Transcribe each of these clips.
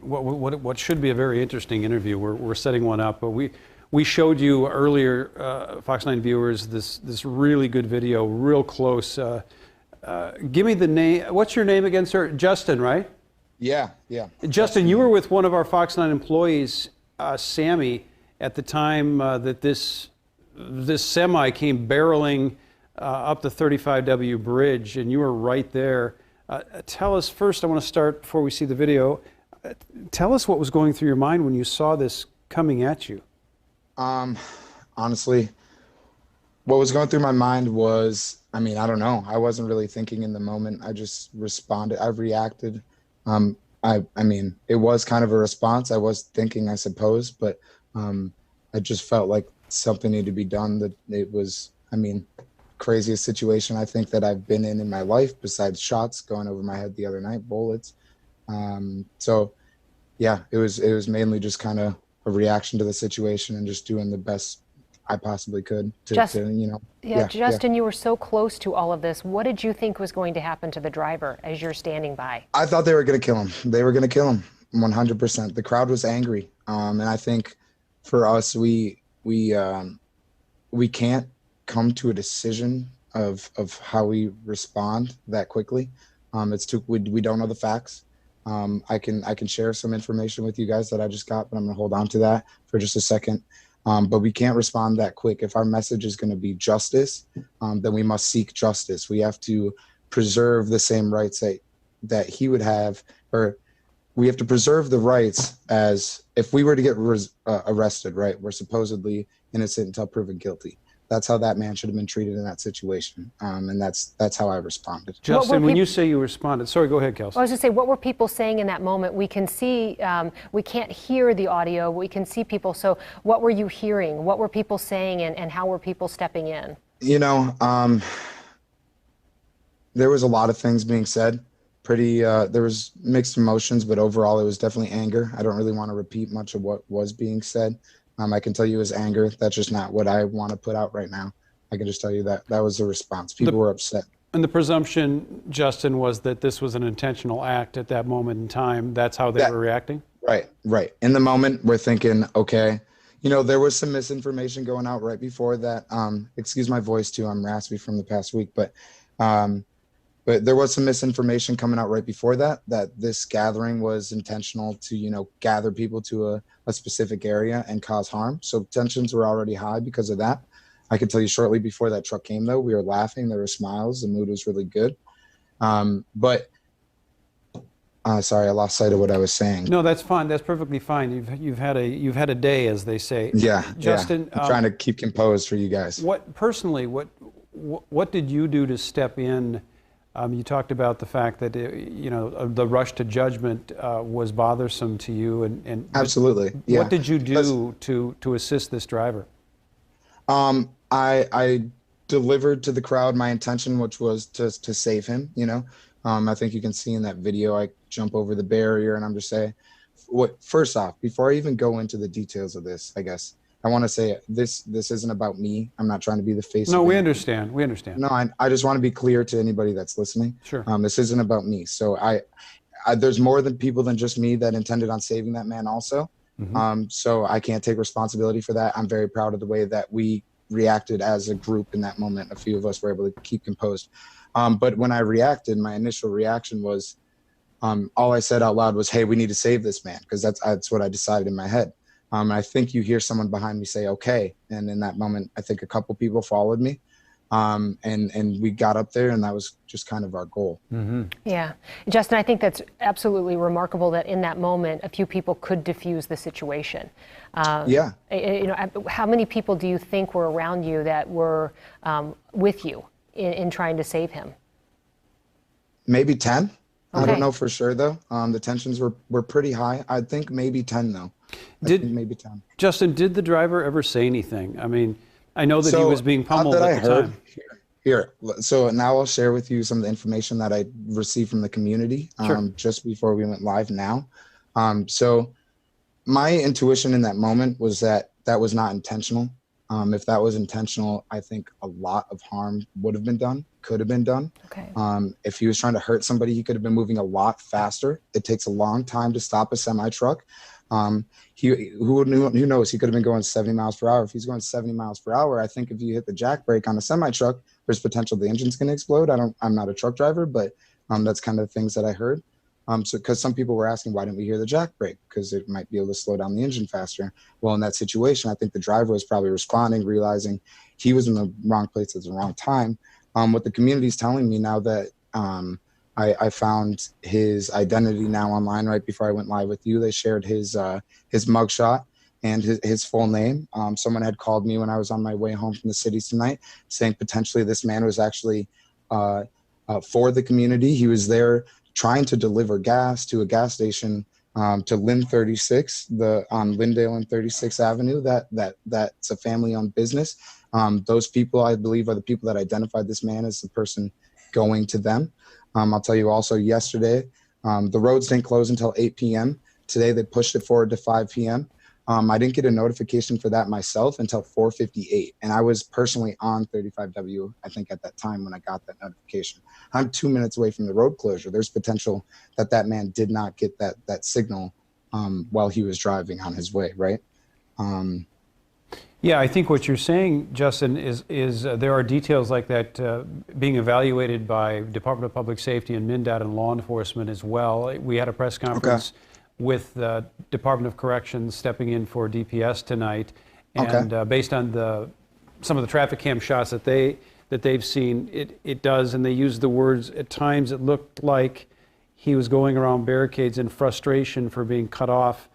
what should be a very interesting interview. We're setting one up, but we showed you earlier, Fox 9 viewers, this really good video, real close. Give me the name. What's your name again, sir? Justin, right? Yeah, yeah. Justin, you were with one of our Fox 9 employees, Sammy, at the time that this semi came barreling up the 35W bridge, and you were right there. Tell us first, I want to start before we see the video, tell us what was going through your mind when you saw this coming at you. Honestly, what was going through my mind was, I mean, I don't know. I wasn't really thinking in the moment. I just responded. I reacted. I mean, it was kind of a response. I was thinking, I suppose, but I just felt like something needed to be done. That it was, I mean, craziest situation I think that I've been in my life, besides shots going over my head the other night, bullets. So yeah, it was mainly just kind of a reaction to the situation and just doing the best I possibly could to you know. Yeah, Justin, you were so close to all of this. What did you think was going to happen to the driver as you're standing by? I thought they were going to kill him. They were going to kill him 100%. The crowd was angry. And I think for us, we can't come to a decision of how we respond that quickly. We don't know the facts. I can share some information with you guys that I just got, but I'm gonna hold on to that for just a second. But we can't respond that quick. If our message is gonna be justice, then we must seek justice. We have to preserve the same rights that he would have, or we have to preserve the rights as if we were to get arrested, right? We're supposedly innocent until proven guilty. That's how that man should have been treated in that situation. And that's how I responded. Justin, when you say you responded, sorry, go ahead, Kelsey. I was just saying, what were people saying in that moment? We can see, we can't hear the audio, we can see people. So what were you hearing? What were people saying, and how were people stepping in? You know, there was a lot of things being said. There was mixed emotions, but overall it was definitely anger. I don't really want to repeat much of what was being said. I can tell you it was anger. That's just not what I want to put out right now. I can just tell you that was the response. People were upset. And the presumption, Justin, was that this was an intentional act at that moment in time. That's how they were reacting? Right. In the moment, we're thinking, okay, you know, there was some misinformation going out right before that. Excuse my voice too, I'm raspy from the past week, but there was some misinformation coming out right before that this gathering was intentional to, you know, gather people to a specific area and cause harm. So tensions were already high because of that. I can tell you shortly before that truck came, though, we were laughing, there were smiles, the mood was really good. Sorry, I lost sight of what I was saying. No, that's fine. That's perfectly fine. You've had a day, as they say. Yeah, Justin, I'm trying to keep composed for you guys. What did you do to step in? You talked about the fact that you know, the rush to judgment was bothersome to you, and absolutely. Yeah. What did you do to assist this driver? I delivered to the crowd my intention, which was to save him. You know, I think you can see in that video I jump over the barrier, and I'm just saying, first off, before I even go into the details of this, I guess I want to say this isn't about me. I'm not trying to be the face. No, we understand. We understand. No, I just want to be clear to anybody that's listening. Sure. This isn't about me. So there's more than people than just me that intended on saving that man also. Mm-hmm. So I can't take responsibility for that. I'm very proud of the way that we reacted as a group in that moment. A few of us were able to keep composed. But when I reacted, my initial reaction was, all I said out loud was, "Hey, we need to save this man," because that's what I decided in my head. I think you hear someone behind me say, "Okay," and in that moment, I think a couple people followed me, and we got up there, and that was just kind of our goal. Mm-hmm. Yeah, Justin, I think that's absolutely remarkable that in that moment, a few people could diffuse the situation. Yeah. You know, how many people do you think were around you that were with you in trying to save him? Maybe 10. Okay. I don't know for sure though. The tensions were pretty high. I think maybe 10 though. Maybe 10. Justin, did the driver ever say anything? I mean, I know that he was being pummeled at the time. Here, so now I'll share with you some of the information that I received from the community just before we went live now. So my intuition in that moment was that was not intentional. If that was intentional, I think a lot of harm would have been done, could have been done. Okay. If he was trying to hurt somebody, he could have been moving a lot faster. It takes a long time to stop a semi truck. Who knows? He could have been going 70 miles per hour. If he's going 70 miles per hour, I think if you hit the jack brake on a semi truck, there's potential the engine's going to explode. I'm not a truck driver, but that's kind of the things that I heard. So because some people were asking, why didn't we hear the jack brake? Because it might be able to slow down the engine faster. Well, in that situation, I think the driver was probably responding, realizing he was in the wrong place at the wrong time. What the community is telling me now that I found his identity now online right before I went live with you. They shared his mugshot and his full name. Someone had called me when I was on my way home from the city tonight, saying potentially this man was actually for the community. He was there trying to deliver gas to a gas station to Lynn 36, on Lyndale and 36th Avenue. That's a family-owned business. Those people, I believe, are the people that identified this man as the person going to them. I'll tell you also yesterday, the roads didn't close until 8 p.m. Today, they pushed it forward to 5 p.m. I didn't get a notification for that myself until 4:58. And I was personally on 35W, I think, at that time when I got that notification. I'm 2 minutes away from the road closure. There's potential that man did not get that signal while he was driving on his way, right? Yeah, I think what you're saying, Justin, is there are details like that being evaluated by Department of Public Safety and MnDOT and law enforcement as well. We had a press conference with the Department of Corrections stepping in for DPS tonight, and based on some of the traffic cam shots that they've seen, it does, and they use the words, at times it looked like he was going around barricades in frustration for being cut off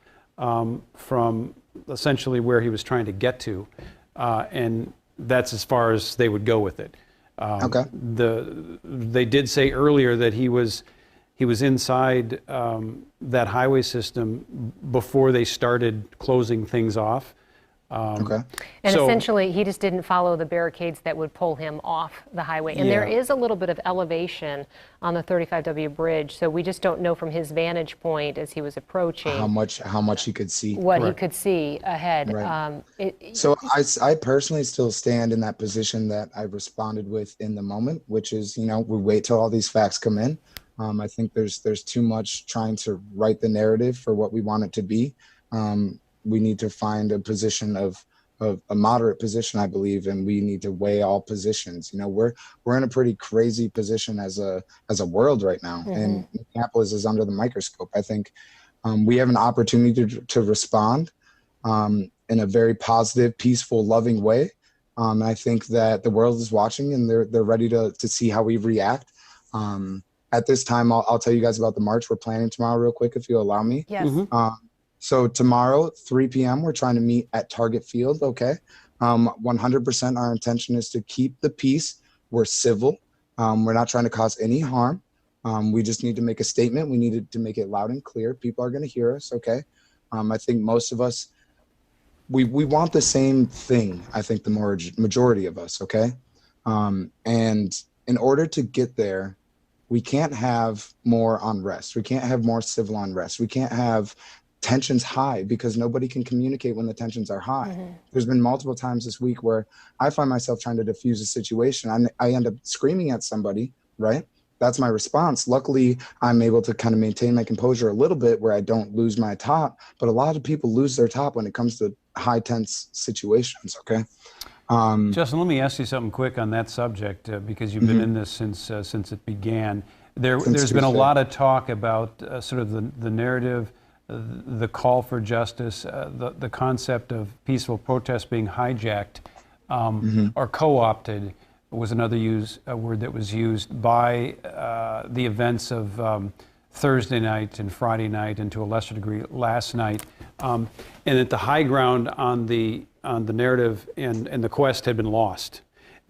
from essentially where he was trying to get to, and that's as far as they would go with it. They did say earlier that he was inside that highway system before they started closing things off. And essentially, he just didn't follow the barricades that would pull him off the highway. And there is a little bit of elevation on the 35W bridge, so we just don't know from his vantage point as he was approaching how much he could see. What he could see ahead. Right. So I personally still stand in that position that I responded with in the moment, which is, we wait till all these facts come in. I think there's too much trying to write the narrative for what we want it to be. We need to find a position of a moderate position, I believe, and we need to weigh all positions. We're in a pretty crazy position as a world right now, and Minneapolis is under the microscope. I think we have an opportunity to respond in a very positive, peaceful, loving way. And I think that the world is watching, and they're ready to see how we react. At this time, I'll tell you guys about the march we're planning tomorrow real quick, if you allow me. Yes. So tomorrow, 3 p.m., we're trying to meet at Target Field, okay? 100% our intention is to keep the peace. We're civil. We're not trying to cause any harm. We just need to make a statement. We need to make it loud and clear. People are going to hear us, okay? I think most of us, we want the same thing, I think the majority of us, okay? And in order to get there, we can't have more unrest. We can't have more civil unrest. We can't have tensions high, because nobody can communicate when the tensions are high. There's been multiple times this week where I find myself trying to diffuse a situation. I end up screaming at somebody, right? That's my response. Luckily, I'm able to kind of maintain my composure a little bit where I don't lose my top, but a lot of people lose their top when it comes to high tense situations, okay? Justin, let me ask you something quick on that subject, because you've been in this since it began. There's been a lot of talk about sort of the narrative, the call for justice, the concept of peaceful protest being hijacked or co-opted was another word that was used by the events of Thursday night and Friday night, and to a lesser degree last night, and that the high ground on the narrative and the quest had been lost.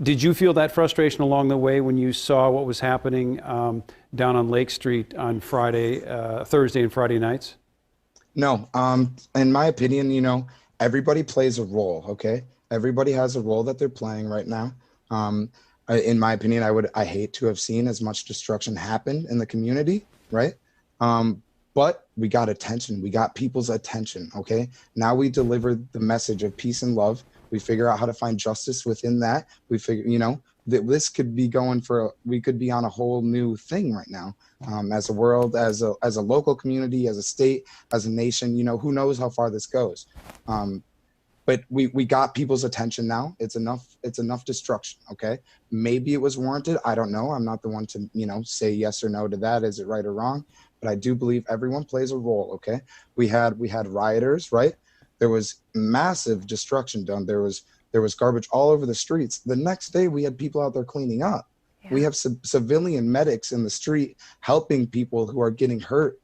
Did you feel that frustration along the way when you saw what was happening down on Lake Street on Thursday and Friday nights? No, in my opinion, everybody plays a role, okay? Everybody has a role that they're playing right now. In my opinion, I hate to have seen as much destruction happen in the community, right? But we got attention. We got people's attention, okay? Now we deliver the message of peace and love. We figure out how to find justice within that. We figure, this could be we could be on a whole new thing right now, as a world, as a local community, as a state, as a nation. Who knows how far this goes. But we got people's attention now. It's enough destruction. Okay. Maybe it was warranted. I don't know. I'm not the one to, say yes or no to that. Is it right or wrong? But I do believe everyone plays a role. Okay. We had rioters, right? There was massive destruction done. There was garbage all over the streets. The next day we had people out there cleaning up. Yeah. We have civilian medics in the street helping people who are getting hurt.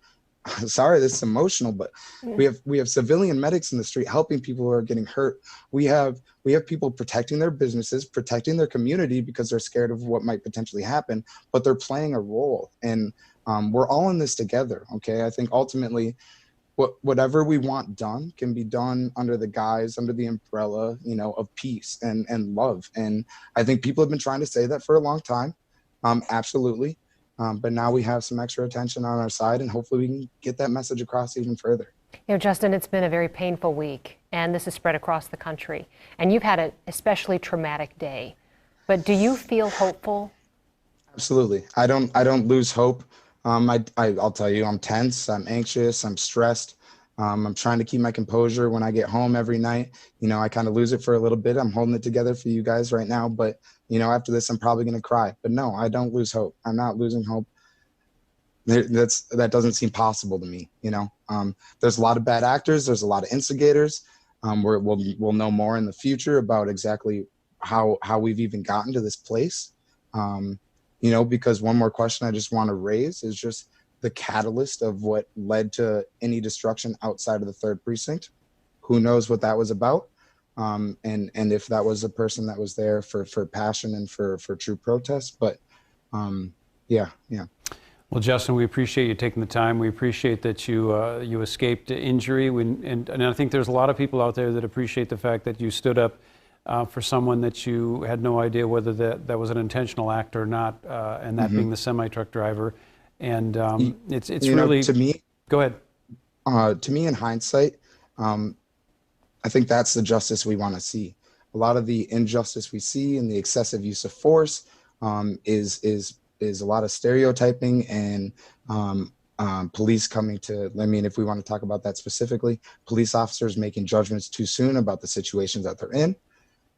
Sorry, this is emotional, but we have civilian medics in the street helping people who are getting hurt. We have people protecting their businesses, protecting their community because they're scared of what might potentially happen, but they're playing a role. And we're all in this together. Okay. I think ultimately whatever we want done can be done under the umbrella, of peace and love. And I think people have been trying to say that for a long time. Absolutely. But now we have some extra attention on our side, and hopefully we can get that message across even further. Justin, it's been a very painful week, and this is spread across the country. And you've had an especially traumatic day. But do you feel hopeful? Absolutely. I don't lose hope. I'll tell you, I'm tense, I'm anxious, I'm stressed. I'm trying to keep my composure when I get home every night. I kind of lose it for a little bit. I'm holding it together for you guys right now, but after this, I'm probably going to cry. But no, I don't lose hope. I'm not losing hope. That doesn't seem possible to me. There's a lot of bad actors. There's a lot of instigators. We'll know more in the future about exactly how we've even gotten to this place. Because one more question I just want to raise is just the catalyst of what led to any destruction outside of the 3rd precinct. Who knows what that was about? And if that was a person that was there for passion and for true protest. But yeah. Well, Justin, we appreciate you taking the time. We appreciate that you escaped injury. And I think there's a lot of people out there that appreciate the fact that you stood up for someone that you had no idea whether that was an intentional act or not, and that being the semi-truck driver. And it's really, to me. Go ahead. To me, in hindsight, I think that's the justice we want to see. A lot of the injustice we see and the excessive use of force is a lot of stereotyping and police coming to. If we want to talk about that specifically, police officers making judgments too soon about the situations that they're in.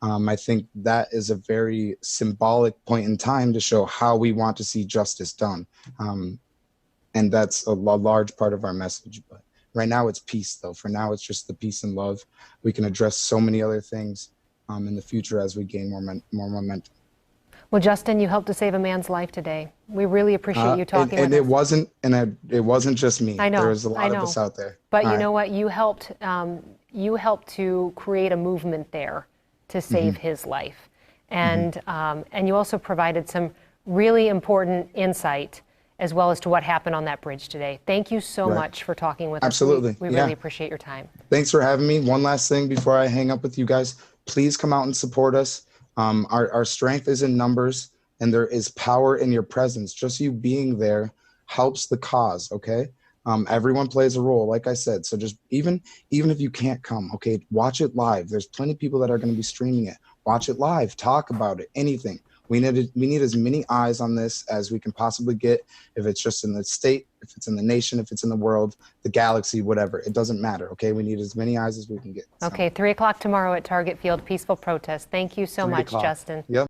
I think that is a very symbolic point in time to show how we want to see justice done. And that's a large part of our message. But right now it's peace, though. For now, it's just the peace and love. We can address so many other things in the future as we gain more momentum. Well, Justin, you helped to save a man's life today. We really appreciate you talking with us. It wasn't just me. I know. There was a lot of us out there. But you know what? You helped to create a movement there to save his life. And you also provided some really important insight as well as to what happened on that bridge today. Thank you so much for talking with us. Absolutely. We really appreciate your time. Thanks for having me. One last thing before I hang up with you guys. Please come out and support us. Our strength is in numbers, and there is power in your presence. Just you being there helps the cause, okay? Everyone plays a role, like I said. So just even if you can't come, okay, watch it live. There's plenty of people that are going to be streaming it. Watch it live. Talk about it. Anything. We need as many eyes on this as we can possibly get. If it's just in the state, if it's in the nation, if it's in the world, the galaxy, whatever. It doesn't matter, okay? We need as many eyes as we can get. Okay, 3 o'clock tomorrow at Target Field, peaceful protest. Thank you so much, Justin. Yep.